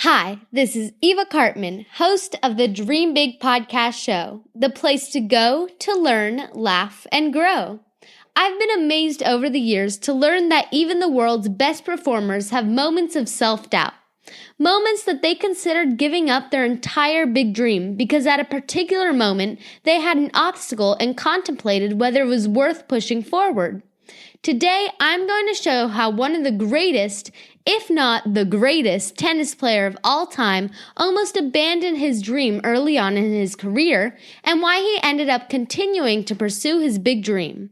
Hi, this is Eva Cartman, host of the Dream Big podcast show, the place to go to learn, laugh, and grow. I've been amazed over the years to learn that even the world's best performers have moments of self-doubt. Moments that they considered giving up their entire big dream because at a particular moment they had an obstacle and contemplated whether it was worth pushing forward. Today, I'm going to show how one of the greatest, if not the greatest, tennis player of all time almost abandoned his dream early on in his career and why he ended up continuing to pursue his big dream.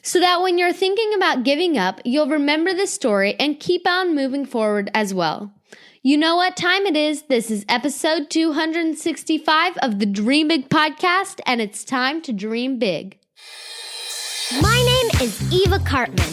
So that when you're thinking about giving up, you'll remember this story and keep on moving forward as well. You know what time it is. This is episode 265 of the Dream Big podcast, and it's time to dream big. My name is Eva Cartman.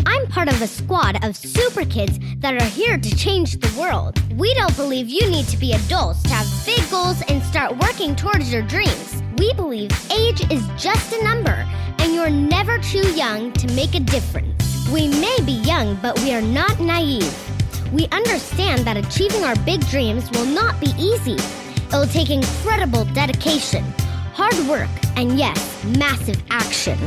I'm part of a squad of super kids that are here to change the world. We don't believe you need to be adults to have big goals and start working towards your dreams. We believe age is just a number, and you're never too young to make a difference. We may be young, but we are not naive. We understand that achieving our big dreams will not be easy. It will take incredible dedication, hard work, and yes, massive action.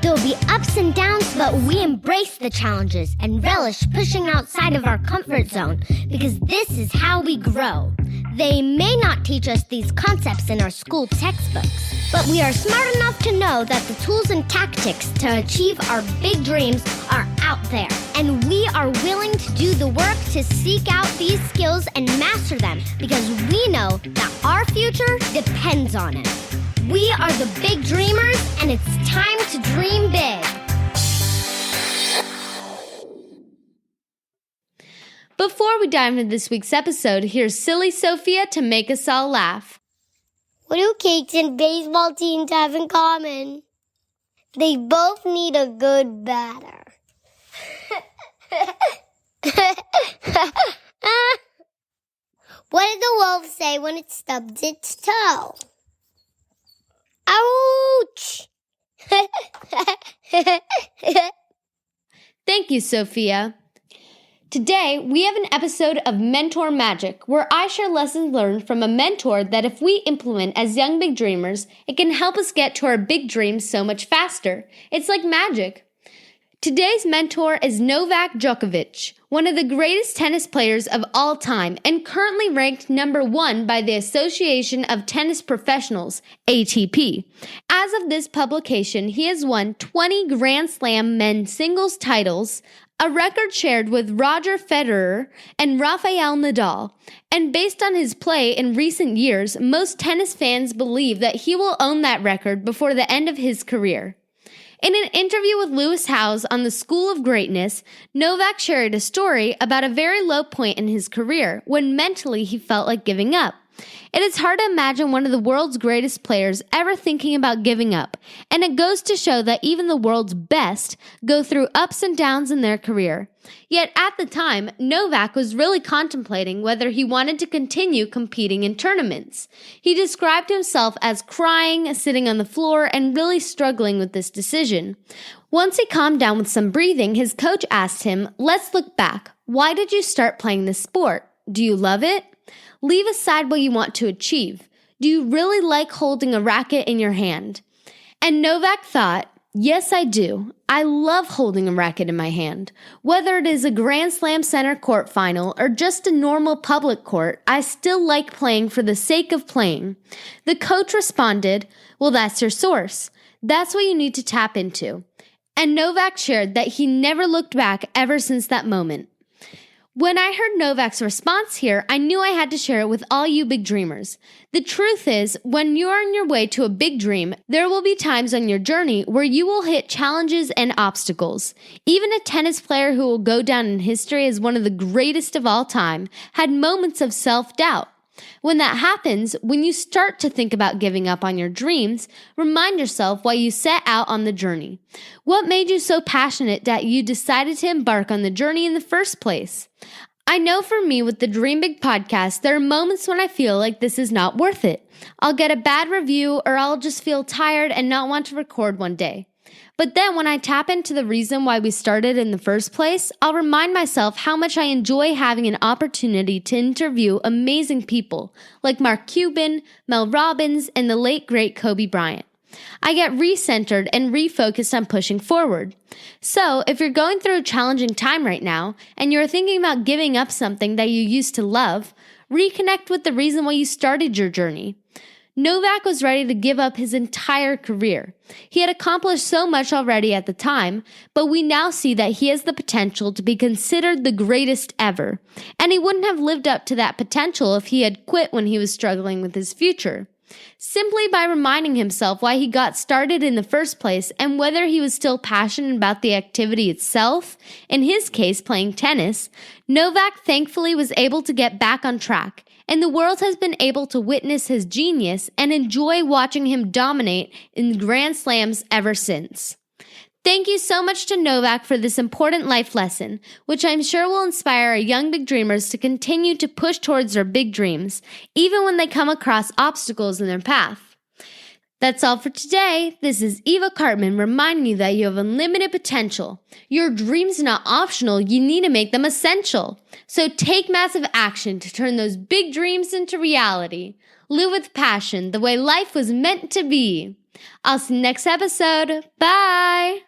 There will be ups and downs, but we embrace the challenges and relish pushing outside of our comfort zone because this is how we grow. They may not teach us these concepts in our school textbooks, but we are smart enough to know that the tools and tactics to achieve our big dreams are out there, and we are willing to do the work to seek out these skills and master them because we know that our future depends on it. We are the big dreamers, and it's time to dream big. Before we dive into this week's episode, here's Silly Sophia to make us all laugh. What do cakes and baseball teams have in common? They both need a good batter. What did the wolf say when it stubbed its toe? Ouch! Thank you, Sophia. Today, we have an episode of Mentor Magic, where I share lessons learned from a mentor that if we implement as young big dreamers, it can help us get to our big dreams so much faster. It's like magic. Today's mentor is Novak Djokovic, one of the greatest tennis players of all time and currently ranked number 1 by the Association of Tennis Professionals, ATP. As of this publication, he has won 20 Grand Slam men's singles titles, a record shared with Roger Federer and Rafael Nadal. And based on his play in recent years, most tennis fans believe that he will own that record before the end of his career. In an interview with Lewis Howes on the School of Greatness, Novak shared a story about a very low point in his career when mentally he felt like giving up. It is hard to imagine one of the world's greatest players ever thinking about giving up, and it goes to show that even the world's best go through ups and downs in their career. Yet at the time, Novak was really contemplating whether he wanted to continue competing in tournaments. He described himself as crying, sitting on the floor, and really struggling with this decision. Once he calmed down with some breathing, his coach asked him, "Let's look back. Why did you start playing this sport? Do you love it? Leave aside what you want to achieve. Do you really like holding a racket in your hand?" And Novak thought, "Yes, I do. I love holding a racket in my hand. Whether it is a Grand Slam center court final or just a normal public court, I still like playing for the sake of playing." The coach responded, "Well, that's your source. That's what you need to tap into." And Novak shared that he never looked back ever since that moment. When I heard Novak's response here, I knew I had to share it with all you big dreamers. The truth is, when you're on your way to a big dream, there will be times on your journey where you will hit challenges and obstacles. Even a tennis player who will go down in history as one of the greatest of all time had moments of self-doubt. When that happens, when you start to think about giving up on your dreams, remind yourself why you set out on the journey. What made you so passionate that you decided to embark on the journey in the first place? I know for me with the Dream Big podcast, there are moments when I feel like this is not worth it. I'll get a bad review or I'll just feel tired and not want to record one day. But then when I tap into the reason why we started in the first place, I'll remind myself how much I enjoy having an opportunity to interview amazing people like Mark Cuban, Mel Robbins, and the late great Kobe Bryant. I get recentered and refocused on pushing forward. So, if you're going through a challenging time right now, and you're thinking about giving up something that you used to love, reconnect with the reason why you started your journey. Novak was ready to give up his entire career. He had accomplished so much already at the time, but we now see that he has the potential to be considered the greatest ever. And he wouldn't have lived up to that potential if he had quit when he was struggling with his future. Simply by reminding himself why he got started in the first place and whether he was still passionate about the activity itself, in his case playing tennis, Novak thankfully was able to get back on track, and the world has been able to witness his genius and enjoy watching him dominate in Grand Slams ever since. Thank you so much to Novak for this important life lesson, which I'm sure will inspire our young big dreamers to continue to push towards their big dreams, even when they come across obstacles in their path. That's all for today. This is Eva Cartman reminding you that you have unlimited potential. Your dreams are not optional, you need to make them essential. So take massive action to turn those big dreams into reality. Live with passion, the way life was meant to be. I'll see you next episode. Bye!